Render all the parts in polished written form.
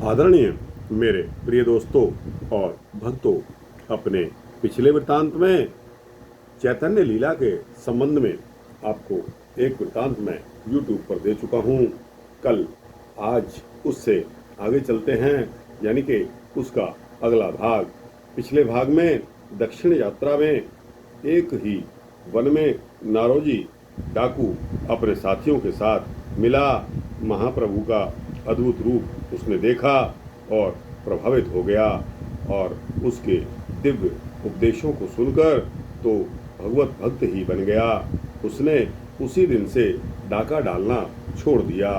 आदरणीय मेरे प्रिय दोस्तों और भक्तों, अपने पिछले वृत्तांत में चैतन्य लीला के संबंध में आपको एक वृत्तांत मैं YouTube पर दे चुका हूँ। कल आज उससे आगे चलते हैं, यानी कि उसका अगला भाग। पिछले भाग में दक्षिण यात्रा में एक ही वन में नारोजी डाकू अपने साथियों के साथ मिला। महाप्रभु का अद्भुत रूप उसने देखा और प्रभावित हो गया और उसके दिव्य उपदेशों को सुनकर तो भगवत भक्त ही बन गया। उसने उसी दिन से डाका डालना छोड़ दिया।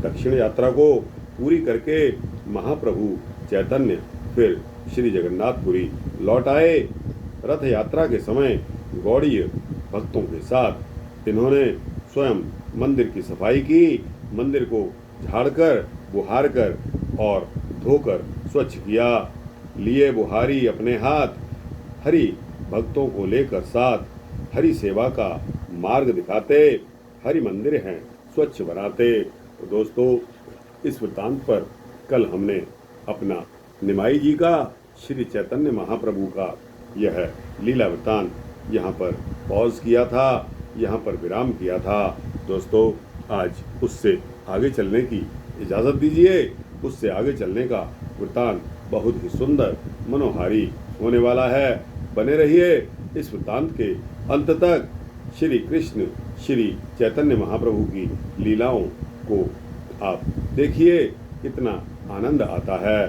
दक्षिण यात्रा को पूरी करके महाप्रभु चैतन्य फिर श्री जगन्नाथपुरी लौट आए। रथ यात्रा के समय गौड़ीय भक्तों के साथ इन्होंने स्वयं मंदिर की सफाई की, मंदिर को झाड़कर, बुहारकर और धोकर स्वच्छ किया। लिए बुहारी अपने हाथ, हरि भक्तों को लेकर साथ हरि सेवा का मार्ग दिखाते, हरि मंदिर हैं स्वच्छ बनाते। तो दोस्तों, इस वृत्तांत पर कल हमने अपना निमाई जी का, श्री चैतन्य महाप्रभु का यह लीला वृत्तांत यहाँ पर पॉज किया था, यहाँ पर विराम किया था। दोस्तों, आज उससे आगे चलने की इजाज़त दीजिए। उससे आगे चलने का वृत्तांत बहुत ही सुंदर, मनोहारी होने वाला है। बने रहिए इस वृत्तांत के अंत तक। श्री कृष्ण श्री चैतन्य महाप्रभु की लीलाओं को आप देखिए, कितना आनंद आता है।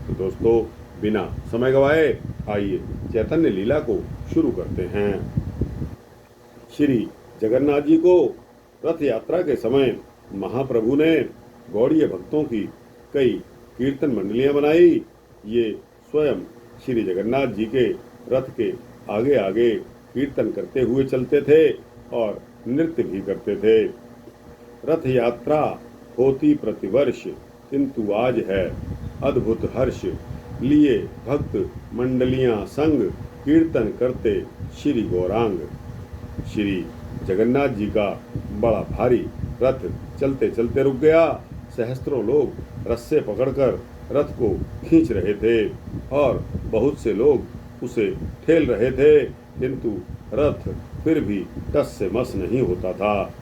तो दोस्तों, बिना समय गवाए आइए चैतन्य लीला को शुरू करते हैं। श्री जगन्नाथ जी को रथ यात्रा के समय महाप्रभु ने गौड़ीय भक्तों की कई कीर्तन मंडलियां बनाई। ये स्वयं श्री जगन्नाथ जी के रथ के आगे आगे कीर्तन करते हुए चलते थे और नृत्य भी करते थे। रथ यात्रा होती प्रतिवर्ष, किंतु आज है अद्भुत हर्ष। लिए भक्त मंडलियां संग, कीर्तन करते श्री गौरांग। श्री जगन्नाथ जी का बड़ा भारी रथ चलते चलते रुक गया। सहस्त्रों लोग रस्से पकड़कर रथ को खींच रहे थे और बहुत से लोग उसे ठेल रहे थे, किंतु रथ फिर भी टस से मस नहीं होता था।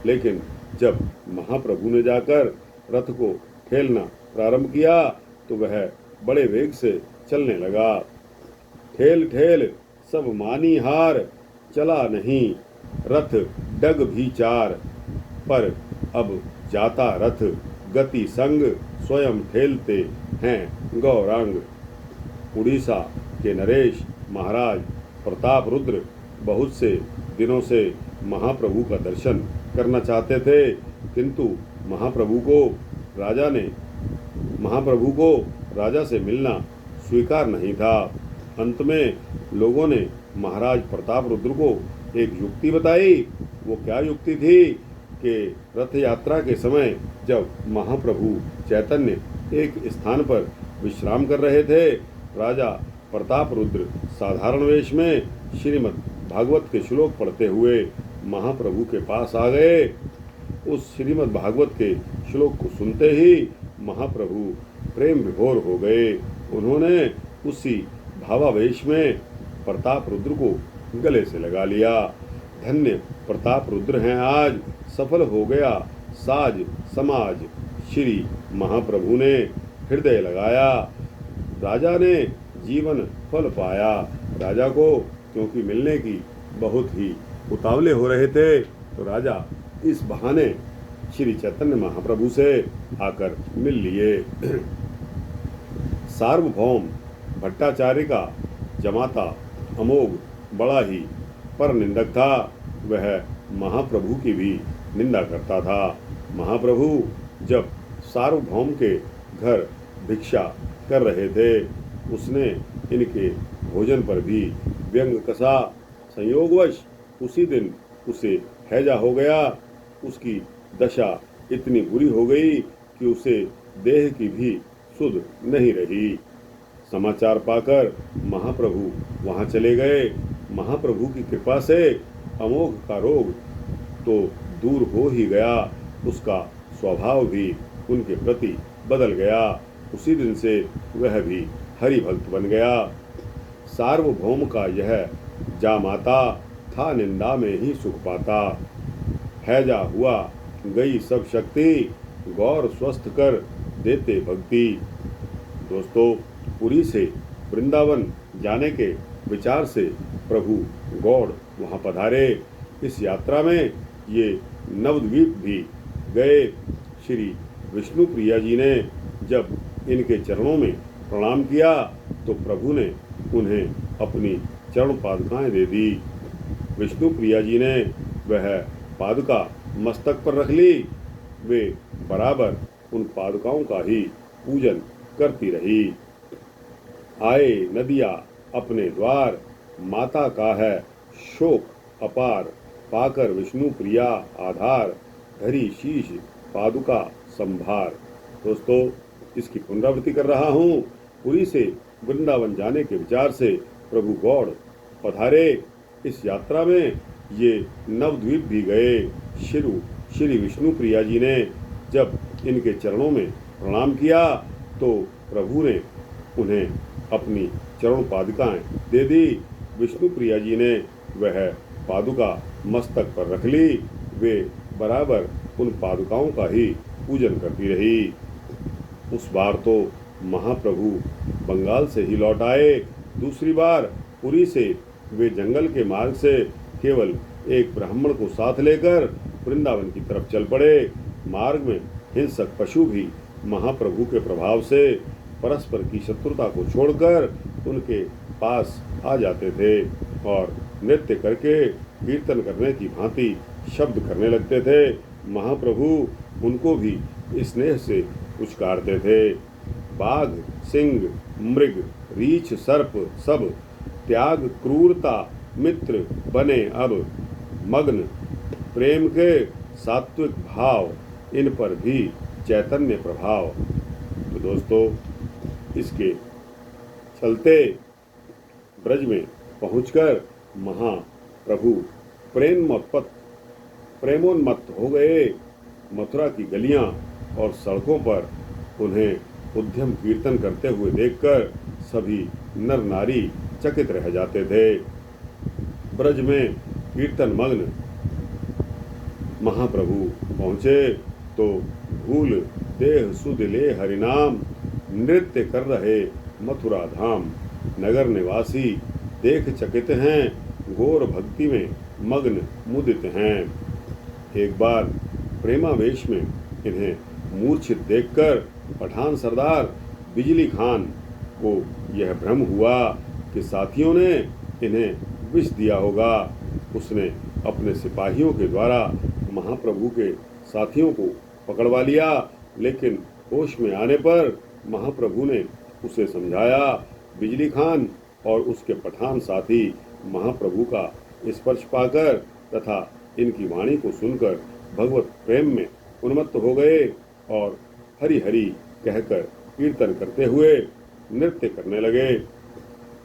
लेकिन जब महाप्रभु ने जाकर रथ को ठेलना प्रारंभ किया तो वह बड़े वेग से चलने लगा। ठेल ठेल सब मानी हार, चला नहीं रथ डग भी चार। पर अब जाता रथ गति संग, स्वयं ठेलते हैं गौरांग। उड़ीसा के नरेश महाराज प्रताप रुद्र बहुत से दिनों से महाप्रभु का दर्शन करना चाहते थे, किंतु महाप्रभु को राजा से मिलना स्वीकार नहीं था। अंत में लोगों ने महाराज प्रताप रुद्र को एक युक्ति बताई। वो क्या युक्ति थी कि रथ यात्रा के समय जब महाप्रभु चैतन्य एक स्थान पर विश्राम कर रहे थे, राजा प्रताप रुद्र साधारण वेश में श्रीमद् भागवत के श्लोक पढ़ते हुए महाप्रभु के पास आ गए। उस श्रीमद् भागवत के श्लोक को सुनते ही महाप्रभु प्रेम विभोर हो गए। उन्होंने उसी भावावेश में प्रताप रुद्र को गले से लगा लिया। धन्य प्रताप रुद्र हैं आज, सफल हो गया साज समाज। श्री महाप्रभु ने हृदय लगाया, राजा ने जीवन फल पाया। राजा को क्योंकि मिलने की बहुत ही उतावले हो रहे थे, तो राजा इस बहाने श्री चैतन्य महाप्रभु से आकर मिल लिए। सार्वभौम भट्टाचार्य का जमाता अमोघ बड़ा ही पर निंदक था। वह महाप्रभु की भी निंदा करता था। महाप्रभु जब सार्वभौम के घर भिक्षा कर रहे थे, उसने इनके भोजन पर भी व्यंग कसा। संयोगवश उसी दिन उसे हैजा हो गया। उसकी दशा इतनी बुरी हो गई कि उसे देह की भी सुध नहीं रही। समाचार पाकर महाप्रभु वहां चले गए। महाप्रभु की कृपा से अमोघ का रोग तो दूर हो ही गया, उसका स्वभाव भी उनके प्रति बदल गया। उसी दिन से वह भी हरि भक्त बन गया। सार्वभौम का यह जामाता था, निंदा में ही सुख पाता। हैजा हुआ गई सब शक्ति, गौर स्वस्थ कर देते भक्ति। दोस्तों, पुरी से वृंदावन जाने के विचार से प्रभु गौड़ वहाँ पधारे। इस यात्रा में ये नवद्वीप भी गए। श्री विष्णु प्रिया जी ने जब इनके चरणों में प्रणाम किया तो प्रभु ने उन्हें अपनी चरण पादुकाएं दे दी। विष्णु प्रिया जी ने वह पादुका मस्तक पर रख ली। वे बराबर उन पादुकाओं का ही पूजन करती रही। आए नदिया अपने द्वार, माता का है शोक अपार। पाकर विष्णु प्रिया आधार, धरी शीश पादुका संभार। दोस्तों, इसकी पुनरावृत्ति कर रहा हूँ। पुरी से वृंदावन जाने के विचार से प्रभु गौड़ पधारे। इस यात्रा में ये नवद्वीप भी गए। श्री विष्णु प्रिया जी ने जब इनके चरणों में प्रणाम किया तो प्रभु ने उन्हें अपनी चरण पादुकाएं दे दी। विष्णु प्रिया जी ने वह पादुका मस्तक पर रख ली। वे बराबर उन पादुकाओं का ही पूजन करती रही। उस बार तो महाप्रभु बंगाल से ही लौट आए। दूसरी बार पुरी से वे जंगल के मार्ग से केवल एक ब्राह्मण को साथ लेकर वृंदावन की तरफ चल पड़े। मार्ग में हिंसक पशु भी महाप्रभु के प्रभाव से परस्पर की शत्रुता को छोड़कर उनके पास आ जाते थे और नृत्य करके कीर्तन करने की भांति शब्द करने लगते थे। महाप्रभु उनको भी स्नेह से पुचकारते थे। बाघ, सिंह, मृग, रीछ, सर्प सब त्याग क्रूरता मित्र बने अब। मग्न प्रेम के सात्विक भाव, इन पर भी चैतन्य प्रभाव। तो दोस्तों, इसके चलते ब्रज में पहुंचकर महाप्रभु प्रेमोन्मत्त हो गए। मथुरा की गलियां और सड़कों पर उन्हें उद्यम कीर्तन करते हुए देखकर सभी नर नारी चकित रह जाते थे। ब्रज में कीर्तन मग्न महाप्रभु पहुँचे तो भूल देह सुध ले हरिनाम, नृत्य कर रहे मथुरा धाम। नगर निवासी देख चकित हैं, घोर भक्ति में मग्न मुदित हैं। एक बार प्रेमावेश में इन्हें मूर्छित देखकर पठान सरदार बिजली खान को यह भ्रम हुआ कि साथियों ने इन्हें विष दिया होगा। उसने अपने सिपाहियों के द्वारा महाप्रभु के साथियों को पकड़वा लिया, लेकिन होश में आने पर महाप्रभु ने उसे समझाया। बिजली खान और उसके पठान साथी महाप्रभु का स्पर्श पाकर तथा इनकी वाणी को सुनकर भगवत प्रेम में उन्मत्त हो गए और हरि हरि कहकर कीर्तन करते हुए नृत्य करने लगे।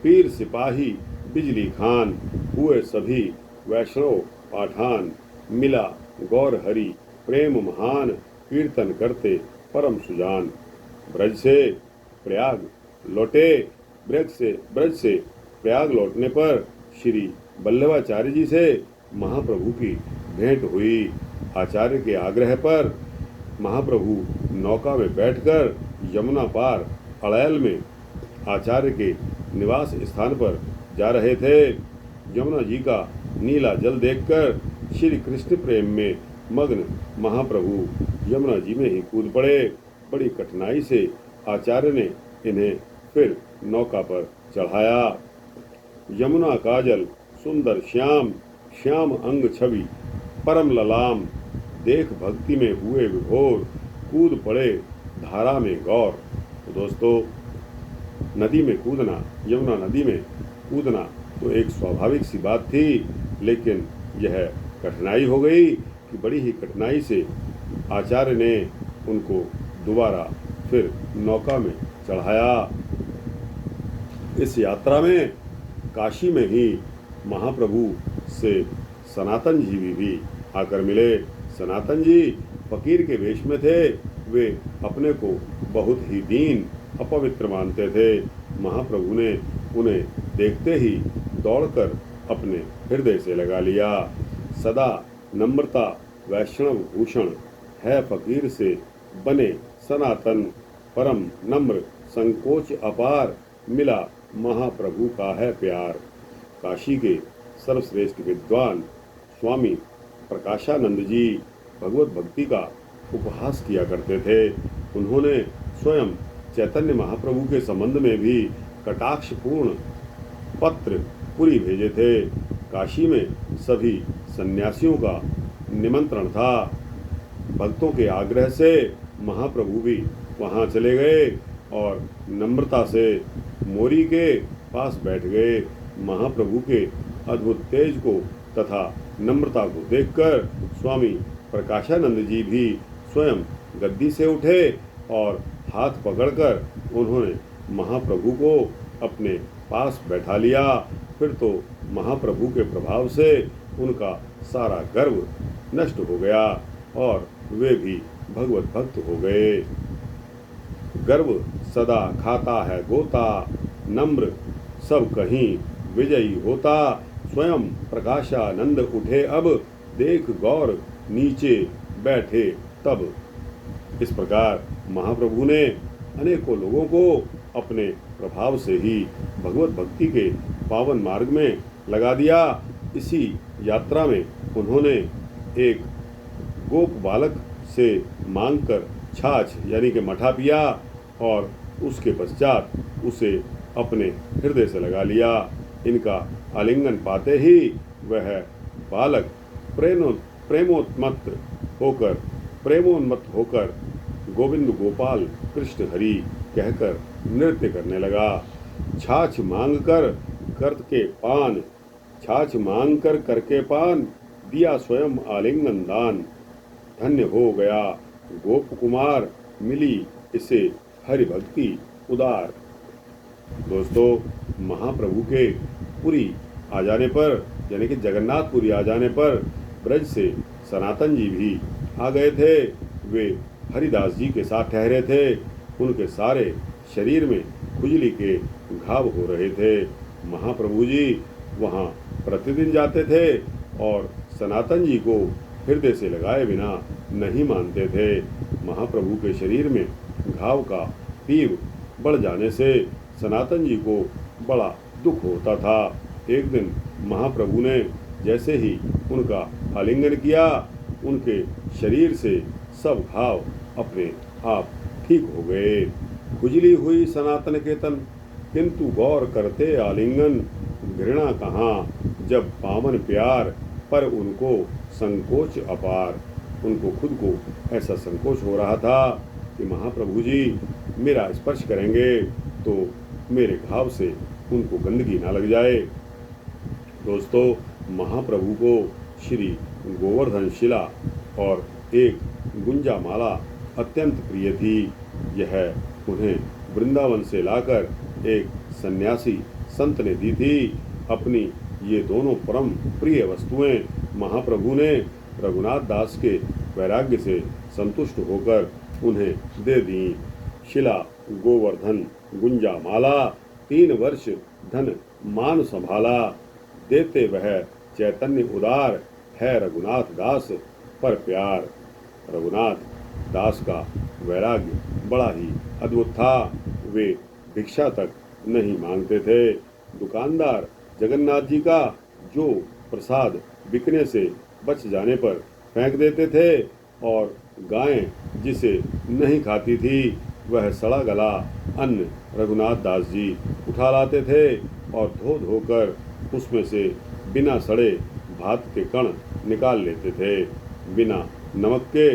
पीर सिपाही बिजली खान हुए सभी वैष्णव पाठान, मिला गौर हरि प्रेम महान, कीर्तन करते परम सुजान। ब्रज से प्रयाग लौटे। ब्रज से प्रयाग लौटने पर श्री वल्लभाचार्य जी से महाप्रभु की भेंट हुई। आचार्य के आग्रह पर महाप्रभु नौका में बैठकर यमुना पार अड़ैल में आचार्य के निवास स्थान पर जा रहे थे। यमुना जी का नीला जल देखकर श्री कृष्ण प्रेम में मग्न महाप्रभु यमुना जी में ही कूद पड़े। बड़ी कठिनाई से आचार्य ने इन्हें फिर नौका पर चढ़ाया। यमुना का जल सुंदर श्याम, श्याम अंग छवि परम ललाम। देख भक्ति में हुए विभोर, कूद पड़े धारा में गौर। तो दोस्तों, नदी में कूदना, यमुना नदी में कूदना तो एक स्वाभाविक सी बात थी, लेकिन यह कठिनाई हो गई कि बड़ी ही कठिनाई से आचार्य ने उनको दोबारा फिर नौका में चढ़ाया। इस यात्रा में काशी में ही महाप्रभु से सनातन जी भी आकर मिले। सनातन जी फकीर के वेश में थे। वे अपने को बहुत ही दीन अपवित्र मानते थे। महाप्रभु ने उन्हें देखते ही दौड़कर अपने हृदय से लगा लिया। सदा नम्रता वैष्णव भूषण है फकीर से बने सनातन, परम नम्र संकोच अपार, मिला महाप्रभु का है प्यार। काशी के सर्वश्रेष्ठ विद्वान स्वामी प्रकाशानंद जी भगवत भक्ति का उपहास किया करते थे। उन्होंने स्वयं चैतन्य महाप्रभु के संबंध में भी कटाक्षपूर्ण पत्र पुरी भेजे थे। काशी में सभी सन्यासियों का निमंत्रण था। भक्तों के आग्रह से महाप्रभु भी वहां चले गए और नम्रता से मोरी के पास बैठ गए। महाप्रभु के अद्भुत तेज को तथा नम्रता को देखकर स्वामी प्रकाशानंद जी भी स्वयं गद्दी से उठे और हाथ पकड़कर उन्होंने महाप्रभु को अपने पास बैठा लिया। फिर तो महाप्रभु के प्रभाव से उनका सारा गर्व नष्ट हो गया और वे भी भगवत भक्त हो गए। गर्व सदा खाता है गोता, नम्र सब कहीं विजयी होता। स्वयं प्रकाशानंद उठे अब, देख गौर नीचे बैठे तब। इस प्रकार महाप्रभु ने अनेकों लोगों को अपने प्रभाव से ही भगवत भक्ति के पावन मार्ग में लगा दिया। इसी यात्रा में उन्होंने एक गोप बालक से मांगकर छाछ यानी कि मठा पिया और उसके पश्चात उसे अपने हृदय से लगा लिया। इनका आलिंगन पाते ही वह बालक प्रेमोन्मत्त होकर गोविंद गोपाल कृष्ण हरि कहकर नृत्य करने लगा। छाछ मांग कर करके पान, दिया स्वयं आलिंगन दान। धन्य हो गया गोप कुमार, मिली इसे हरि भक्ति उदार। दोस्तों, महाप्रभु के पुरी आ जाने पर यानी कि जगन्नाथपुरी आ जाने पर ब्रज से सनातन जी भी आ गए थे। वे हरिदास जी के साथ ठहरे थे। उनके सारे शरीर में खुजली के घाव हो रहे थे। महाप्रभु जी वहाँ प्रतिदिन जाते थे और सनातन जी को हृदय से लगाए बिना नहीं मानते थे। महाप्रभु के शरीर में घाव का तीव्र बढ़ जाने से सनातन जी को बड़ा दुख होता था। एक दिन महाप्रभु ने जैसे ही उनका आलिंगन किया, उनके शरीर से सब घाव अपने आप ठीक हो गए। खुजली हुई सनातन के तन, किंतु गौर करते आलिंगन। घृणा कहाँ जब पावन प्यार, पर उनको संकोच अपार। उनको खुद को ऐसा संकोच हो रहा था कि महाप्रभु जी मेरा स्पर्श करेंगे तो मेरे घाव से उनको गंदगी ना लग जाए। दोस्तों, महाप्रभु को श्री गोवर्धन शिला और एक गुंजा माला अत्यंत प्रिय थी। यह उन्हें वृंदावन से लाकर एक सन्यासी संत ने दी थी। अपनी ये दोनों परम प्रिय वस्तुएं महाप्रभु ने रघुनाथ दास के वैराग्य से संतुष्ट होकर उन्हें दे दी। शिला गोवर्धन गुंजा माला, 3 वर्ष धन मान संभाला। देते वह चैतन्य उदार, है रघुनाथ दास पर प्यार। रघुनाथ दास का वैराग्य बड़ा ही अद्भुत था। वे भिक्षा तक नहीं मांगते थे। दुकानदार जगन्नाथ जी का जो प्रसाद बिकने से बच जाने पर फेंक देते थे और गायें जिसे नहीं खाती थी वह सड़ा गला अन्न रघुनाथ दास जी उठा लाते थे और धो धोकर उसमें से बिना सड़े भात के कण निकाल लेते थे। बिना नमक के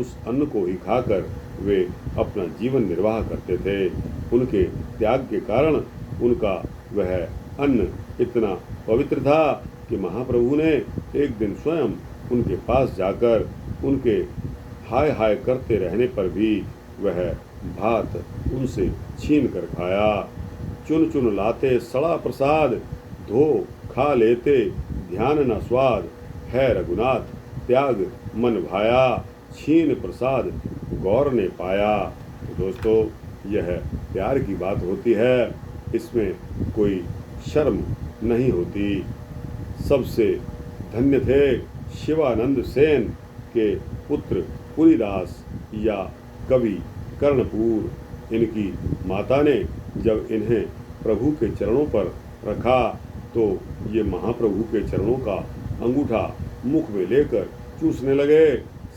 उस अन्न को ही खाकर वे अपना जीवन निर्वाह करते थे। उनके त्याग के कारण उनका वह अन्न इतना पवित्र था कि महाप्रभु ने एक दिन स्वयं उनके पास जाकर उनके हाय हाय करते रहने पर भी वह भात उनसे छीन कर खाया। चुन चुन लाते सड़ा प्रसाद, धो खा लेते ध्यान न स्वाद। है रघुनाथ त्याग मन भाया, छीन प्रसाद गौर ने पाया। तो दोस्तों, यह प्यार की बात होती है, इसमें कोई शर्म नहीं होती। सबसे धन्य थे शिवानंद सेन के पुत्र पुरीदास या कवि कर्णपूर। इनकी माता ने जब इन्हें प्रभु के चरणों पर रखा तो ये महाप्रभु के चरणों का अंगूठा मुख में लेकर चूसने लगे।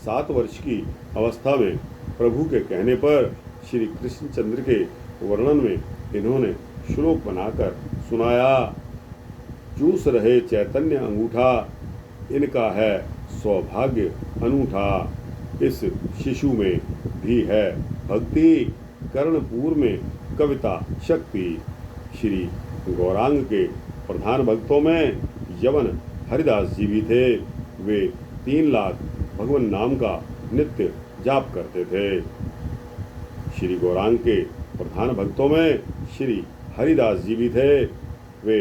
7 वर्ष की अवस्था में प्रभु के कहने पर श्री कृष्णचंद्र के वर्णन में इन्होंने श्लोक बनाकर सुनाया। चूस रहे चैतन्य अंगूठा, इनका है सौभाग्य अनूठा। इस शिशु में भी है भक्ति, कर्णपूर में कविता शक्ति। श्री गौरांग के प्रधान भक्तों में यवन हरिदास जी भी थे। वे 3 लाख भगवान नाम का नित्य जाप करते थे। श्री गौरांग के प्रधान भक्तों में श्री हरिदास जी भी थे। वे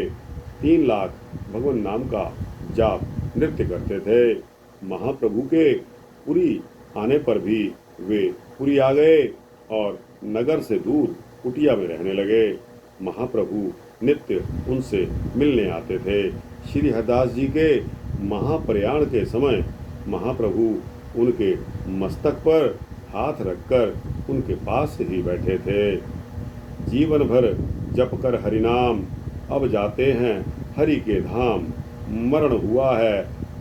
3 लाख भगवान नाम का जाप नृत्य करते थे। महाप्रभु के पुरी आने पर भी वे पुरी आ गए और नगर से दूर कुटिया में रहने लगे। महाप्रभु नित्य उनसे मिलने आते थे। श्री हरिदास जी के महाप्रयाण के समय महाप्रभु उनके मस्तक पर हाथ रखकर उनके पास ही बैठे थे। जीवन भर जप कर हरि नाम, अब जाते हैं हरि के धाम। मरण हुआ है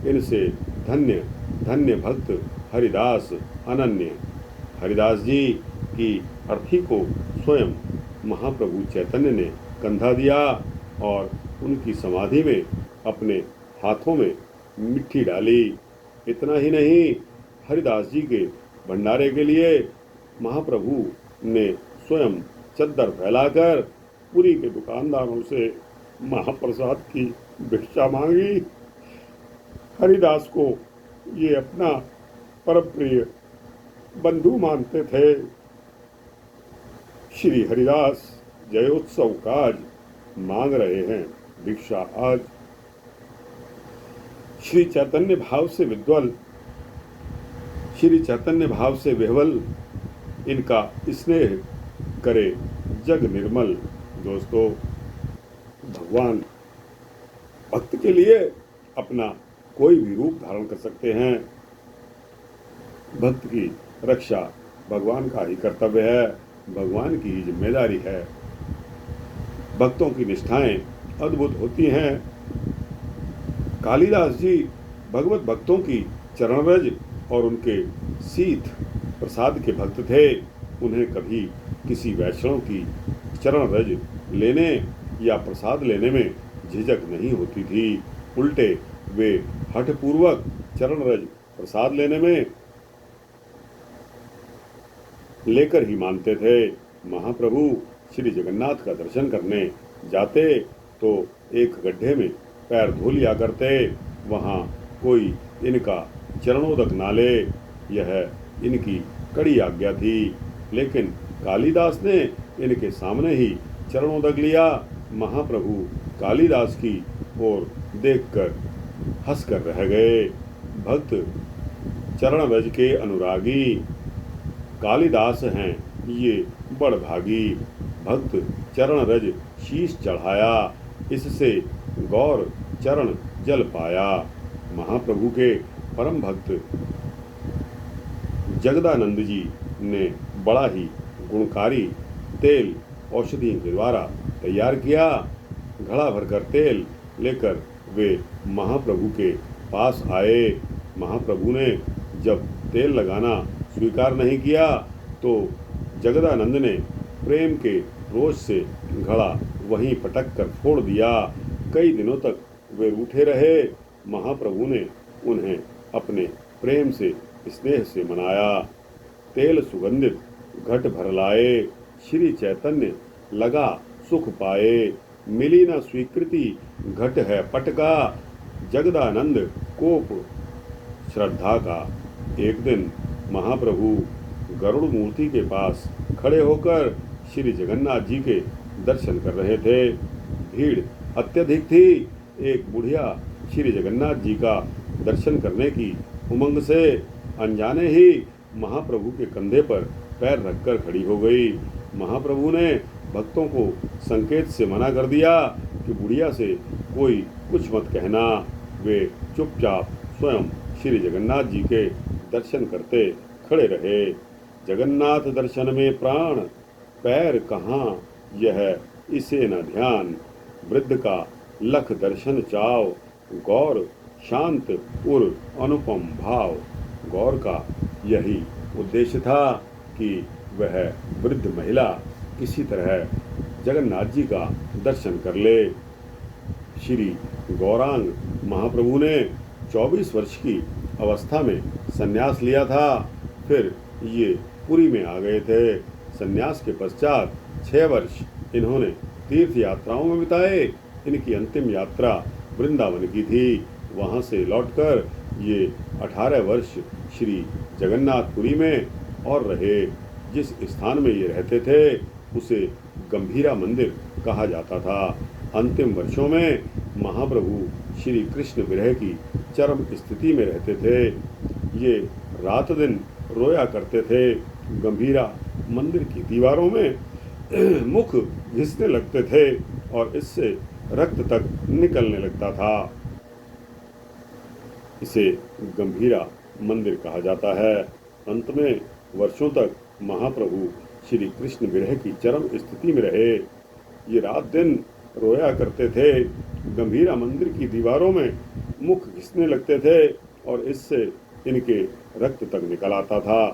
इनसे धन्य, धन्य भक्त हरिदास अनन्य। हरिदास जी की अर्थी को स्वयं महाप्रभु चैतन्य ने कंधा दिया और उनकी समाधि में अपने हाथों में मिट्टी डाली। इतना ही नहीं, हरिदास जी के भंडारे के लिए महाप्रभु ने स्वयं चद्दर फैलाकर पुरी के दुकानदारों से महाप्रसाद की भिक्षा मांगी। हरिदास को ये अपना परम प्रिय बंधु मानते थे। श्री हरिदास जयोत्सव काज मांग रहे हैं भिक्षा आज। श्री चैतन्य भाव से विद्वल, श्री चैतन्य भाव से विह्वल, इनका स्नेह करे जग निर्मल। दोस्तों, भगवान भक्त के लिए अपना कोई भी रूप धारण कर सकते हैं। भक्त की रक्षा भगवान का ही कर्तव्य है, भगवान की ही जिम्मेदारी है। भक्तों की निष्ठाएं अद्भुत होती हैं। कालिदास जी भगवत भक्तों की चरणरज और उनके शीत प्रसाद के भक्त थे। उन्हें कभी किसी वैष्णव की चरणरज लेने या प्रसाद लेने में झिझक नहीं होती थी। उल्टे वे हठपूर्वक चरणरज प्रसाद लेने में लेकर ही मानते थे। महाप्रभु श्री जगन्नाथ का दर्शन करने जाते तो एक गड्ढे में पैर धो लिया करते, वहाँ कोई इनका चरणोदक ना ले, यह इनकी कड़ी आज्ञा थी। लेकिन कालिदास ने इनके सामने ही चरणोदक लिया। महाप्रभु कालिदास की ओर देखकर हंसकर रह गए। भक्त चरणरज के अनुरागी कालिदास हैं ये बड़भागी। भक्त चरणरज शीश चढ़ाया, इससे गौर चरण जल पाया। महाप्रभु के परम भक्त जगदानंद जी ने बड़ा ही गुणकारी तेल औषधियों के द्वारा तैयार किया। घड़ा भरकर तेल लेकर वे महाप्रभु के पास आए। महाप्रभु ने जब तेल लगाना स्वीकार नहीं किया तो जगदानंद ने प्रेम के रोष से घड़ा वहीं पटक कर फोड़ दिया। कई दिनों तक वे रूठे रहे। महाप्रभु ने उन्हें अपने प्रेम से स्नेह से मनाया। तेल सुगंधित घट भर लाए, श्री चैतन्य लगा सुख पाए। मिली न स्वीकृति घट है पटका, जगदानंद कोप श्रद्धा का। एक दिन महाप्रभु गरुड़ मूर्ति के पास खड़े होकर श्री जगन्नाथ जी के दर्शन कर रहे थे। भीड़ अत्यधिक थी। एक बुढ़िया श्री जगन्नाथ जी का दर्शन करने की उमंग से अनजाने ही महाप्रभु के कंधे पर पैर रखकर खड़ी हो गई। महाप्रभु ने भक्तों को संकेत से मना कर दिया कि बुढ़िया से कोई कुछ मत कहना। वे चुपचाप स्वयं श्री जगन्नाथ जी के दर्शन करते खड़े रहे। जगन्नाथ दर्शन में प्राण, पैर कहाँ यह इसे न ध्यान। वृद्ध का लख दर्शन चाव, गौर शांत उर अनुपम भाव। गौर का यही उद्देश्य था कि वह वृद्ध महिला किसी तरह जगन्नाथ जी का दर्शन कर ले। श्री गौरांग महाप्रभु ने 24 वर्ष की अवस्था में संन्यास लिया था। फिर ये पुरी में आ गए थे। संन्यास के पश्चात 6 वर्ष इन्होंने तीर्थ यात्राओं में बिताए। इनकी अंतिम यात्रा वृंदावन की थी। वहां से लौटकर ये 18 वर्ष श्री जगन्नाथपुरी में और रहे। जिस स्थान में ये रहते थे उसे गंभीरा मंदिर कहा जाता था। अंतिम वर्षों में महाप्रभु श्री कृष्ण विरह की चरम स्थिति में रहते थे। ये रात दिन रोया करते थे। गंभीरा मंदिर की दीवारों में मुख घिसने लगते थे और इससे रक्त तक निकलने लगता था। इसे गंभीरा मंदिर कहा जाता है। अंत में वर्षों तक महाप्रभु श्री कृष्ण विरह की चरम स्थिति में रहे। ये रात दिन रोया करते थे। गंभीरा मंदिर की दीवारों में मुख घिसने लगते थे और इससे इनके रक्त तक निकल आता था।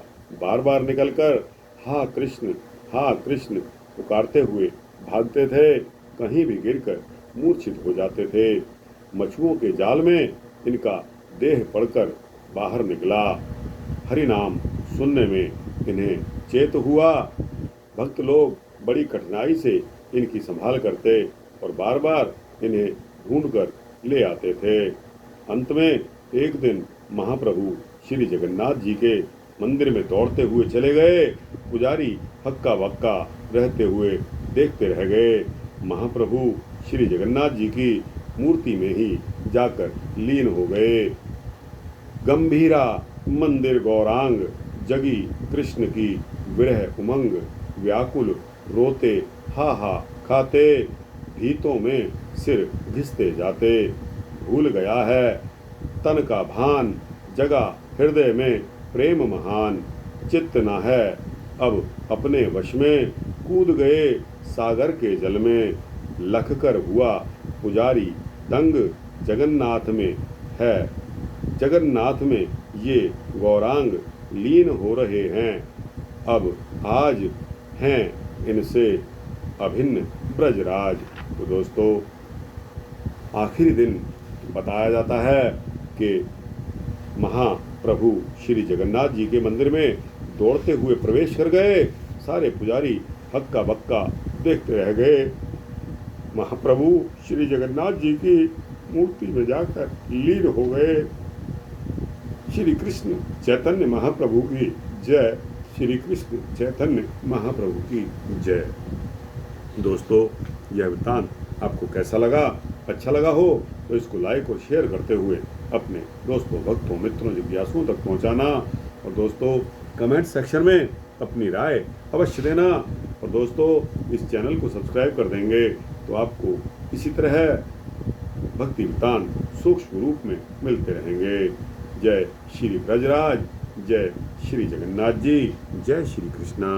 बार बार निकलकर हा कृष्ण पुकारते हुए भागते थे। कहीं भी गिरकर मूर्छित हो जाते थे। मछुओं के जाल में इनका देह पड़कर बाहर निकला। हरि नाम सुनने में इन्हें चेत हुआ। भक्त लोग बड़ी कठिनाई से इनकी संभाल करते और बार बार इन्हें ढूंढकर ले आते थे। अंत में एक दिन महाप्रभु श्री जगन्नाथ जी के मंदिर में दौड़ते हुए चले गए। पुजारी हक्का बक्का रहते हुए देखते रह गए। महाप्रभु श्री जगन्नाथ जी की मूर्ति में ही जाकर लीन हो गए। गंभीरा मंदिर गौरांग, जगी कृष्ण की विरह उमंग। व्याकुल रोते हा खाते, भीतों में सिर घिसते जाते। भूल गया है तन का भान, जगा हृदय में प्रेम महान। चित्त न है अब अपने वश में, कूद गए सागर के जल में। लख कर हुआ पुजारी दंग, जगन्नाथ में है जगन्नाथ में ये गौरांग लीन हो रहे हैं। अब आज हैं इनसे अभिन्न ब्रजराज। तो दोस्तों, आखिरी दिन बताया जाता है कि महाप्रभु श्री जगन्नाथ जी के मंदिर में दौड़ते हुए प्रवेश कर गए। सारे पुजारी हक्का बक्का देखते रह गए। महाप्रभु श्री जगन्नाथ जी की मूर्ति में जाकर लीन हो गए। श्री कृष्ण चैतन्य महाप्रभु की जय। श्री कृष्ण चैतन्य महाप्रभु की जय। दोस्तों, यह वृत्तांत आपको कैसा लगा? अच्छा लगा हो तो इसको लाइक और शेयर करते हुए अपने दोस्तों, भक्तों, मित्रों, जिज्ञासुओं तक पहुंचाना। और दोस्तों, कमेंट सेक्शन में अपनी राय अवश्य देना। और दोस्तों, इस चैनल को सब्सक्राइब कर देंगे तो आपको इसी तरह भक्ति वृत्तांत सूक्ष्म रूप में मिलते रहेंगे। जय श्री ब्रजराज, जय श्री जगन्नाथ जी, जय श्री कृष्णा।